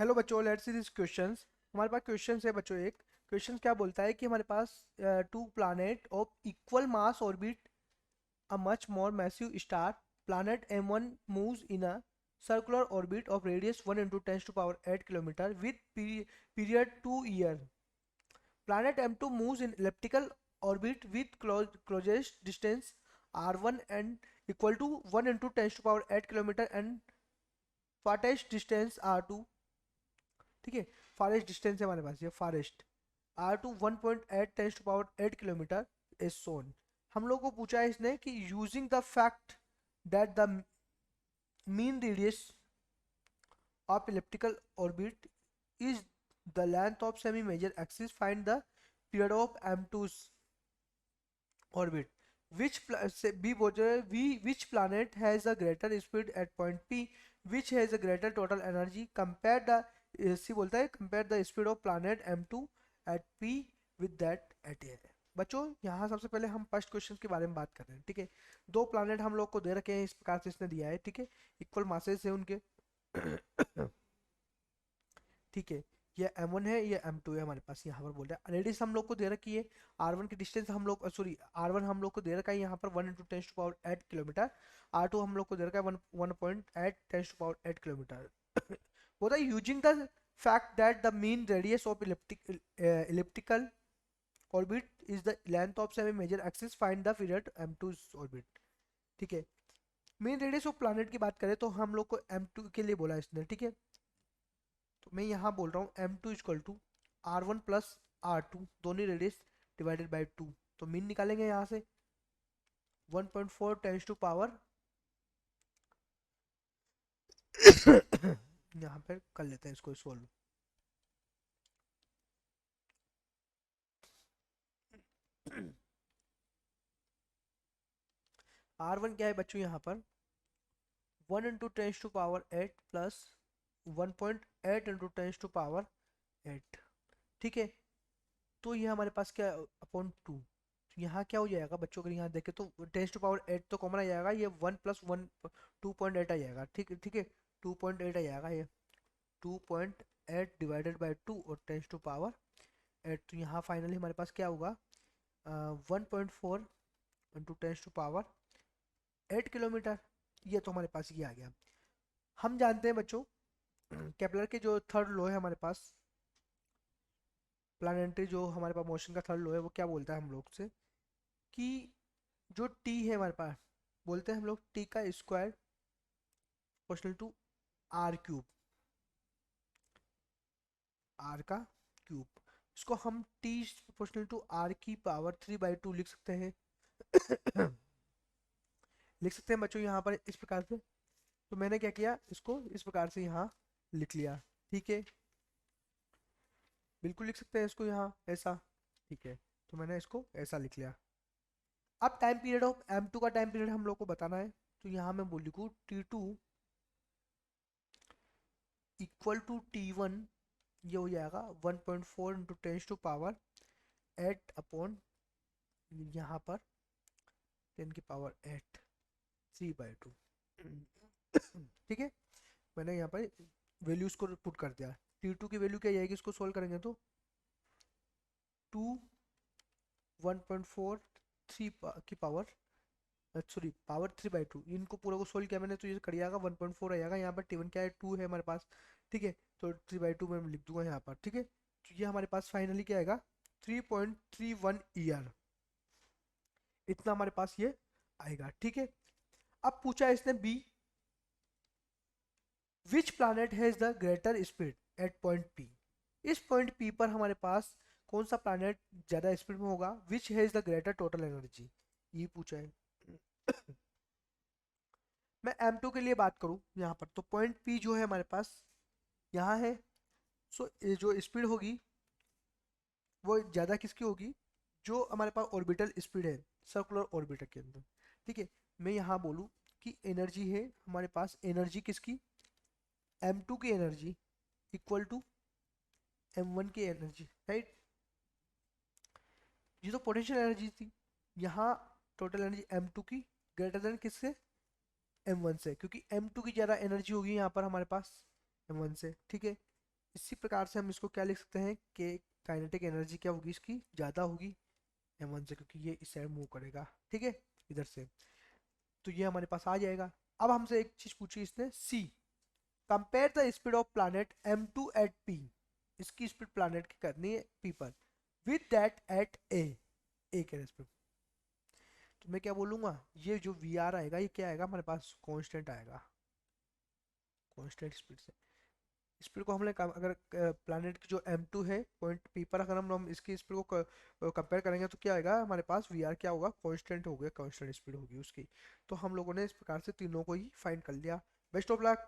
Hello बच्चों, let's see this questions. हमारे पास question है बच्चों। एक क्वेश्चन क्या बोलता है कि हमारे पास two planet of equal mass orbit a much more massive star. Planet M1 moves in a circular orbit of radius 1 into 10 to power 8 kilometer with period 2 year. Planet M2 moves in elliptical orbit with closest distance r1 and equal to 1 into 10 to power 8 kilometer and farthest distance r2। ठीक है, forest distance है हमारे पास, ये फारेस्ट R2 1.8 tens to power 8 kilometre is shown. हम लोग को पूछा है इसने कि using the fact that the mean radius of elliptical orbit is the length of semi major axis, find the period of M2 orbit। which B बोल रहे हैं, which planet has a greater speed at point P, which has a greater total energy, compare the C बोलता है compare the speed of planet M2 at P with that at A। बच्चों यहाँ सबसे पहले हम फर्स्ट क्वेश्चन के बारे में बात कर रहे हैं। ठीक है, दो प्लानट हम लोग को दे रखे हैं, इस प्रकार से इसने दिया है। ठीक है, इक्वल मासेस है उनके। ठीक है, ये M1 है, ये M2 है हमारे पास। यहाँ पर बोल रहा है रेडियस हम लोग को दे रखी है, R1 की डिस्टेंस हम लोग सॉरी R1 हम लोग को दे रखा है यहाँ पर 1 into tens to power 8 kilometre. R2 हम लोग को दे रखा है 1.8 टेंस टू पावर 8 किलोमीटर। बोलता है using the fact that the mean radius of elliptical orbit is the length of semi major axis, find the period M2 orbit. ठीक है, main radius of planet की बात करें तो हम लोग को M2 के लिए बोला इसने। ठीक है, तो मैं यहाँ बोल रहा हूँ M2 equal to R1 plus R2, दोनों रेडियस डिवाइडेड बाई 2। तो मीन निकालेंगे यहाँ से 1.4 टेंस टू पावर यहाँ पर कर लेते हैं इसको सोल्व। R1 क्या है बच्चों यहाँ पर 1 into tens to power 8 plus 1.8 into tens to power 8। ठीक है, तो ये हमारे पास क्या अपॉन 2। तो यहाँ क्या हो जाएगा बच्चों, अगर यहाँ देखें तो टेंस टू पावर 8 तो कॉमन आ जाएगा, ये 1 प्लस 1 2.8 आ जाएगा। ठीक है, ठीक है, 2.8 आ जाएगा ये 2.8 डिवाइडेड बाई 2 और टेंस टू पावर 8। तो यहाँ फाइनली हमारे पास क्या होगा 1.4 into tens to power 8 kilometre. ये तो हमारे पास ये आ गया। हम जानते हैं बच्चों केपलर के जो थर्ड लॉ है हमारे पास, प्लानिटरी जो हमारे पास मोशन का थर्ड लॉ है, वो क्या बोलता है हम लोग से कि जो टी है हमारे पास, बोलते हैं हम लोग टी का square proportional to R cube, R का क्यूब। इसको हम टी प्रोपोर्शनल टू आर की पावर 3/2 लिख सकते हैं। लिख सकते हैं बच्चों यहाँ पर इस प्रकार से। तो मैंने क्या किया, इसको इस प्रकार से यहाँ लिख लिया। ठीक है, बिल्कुल लिख सकते हैं इसको यहाँ ऐसा। ठीक है, तो मैंने इसको ऐसा लिख लिया। अब टाइम पीरियड ऑफ M2 का टाइम पीरियड हम लोग को बताना है। तो यहाँ मैं बोल लिखूँ T2 इक्वल टू T1, ये हो जाएगा 1.4 into tens to power 8 upon यहाँ पर 10 की पावर 8 3/2। ठीक है, मैंने यहाँ पर वैल्यूज को पुट कर दिया। T2 की वैल्यू क्या जाएगी, इसको सोल्व करेंगे तो 2 1.4 3 की पावर सॉरी पावर 3/2, इनको पूरा को सोल्व किया मैंने तो ये कर जाएगा 1.4 आ जाएगा। यहाँ पर T1 क्या है 2 है हमारे पास। ठीक है, तो 3/2 मैं लिख दूंगा यहाँ पर। ठीक है, तो ये हमारे पास फाइनली क्या आएगा 3.31 ईयर, इतना हमारे पास ये आएगा। ठीक है, अब पूछा है इसने B, which planet has the greater speed at point P. इस पॉइंट पी पर हमारे पास कौन सा प्लानट ज्यादा स्पीड में होगा, which has the greater total energy, ये पूछा है। मैं M2 के लिए बात करूं यहाँ पर, तो पॉइंट P जो है हमारे पास यहाँ है। सो ये जो स्पीड होगी वो ज़्यादा किसकी होगी, जो हमारे पास ऑर्बिटल स्पीड है सर्कुलर ऑर्बिटर के अंदर। ठीक है, मैं यहाँ बोलूँ कि एनर्जी है हमारे पास, एनर्जी किसकी M2 की एनर्जी इक्वल टू M1 की एनर्जी, राइट। ये तो पोटेंशियल एनर्जी थी, यहाँ टोटल एनर्जी M2 की ग्रेटर देन किससे M1 से, क्योंकि M2 की ज़्यादा एनर्जी होगी यहाँ पर हमारे पास M1 से। ठीक है, इसी प्रकार से हम इसको क्या लिख सकते हैं कि काइनेटिक एनर्जी क्या होगी, इसकी ज़्यादा होगी m1 से, क्योंकि ये इस साइड मूव करेगा, ठीक है, इधर से। तो ये हमारे पास आ जाएगा। अब हमसे एक चीज़ पूछी इसने, C compare the speed of planet m2 at p, इसकी स्पीड प्लैनेट की करनी है p पर, विद दैट एट a के रेस्पेक्ट। तो मैं क्या बोलूँगा, ये जो वी आर आएगा ये क्या आएगा हमारे पास, कांस्टेंट आएगा, कांस्टेंट स्पीड से। स्पीड को हमने अगर प्लैनेट की जो m2 है पॉइंट p पर, अगर हम इसकी स्पीड को कंपेयर करेंगे तो क्या आएगा हमारे पास, वी आर क्या होगा, कांस्टेंट हो गया, कांस्टेंट स्पीड होगी उसकी। तो हम लोगों ने इस प्रकार से तीनों को ही फाइंड कर लिया। Best of luck.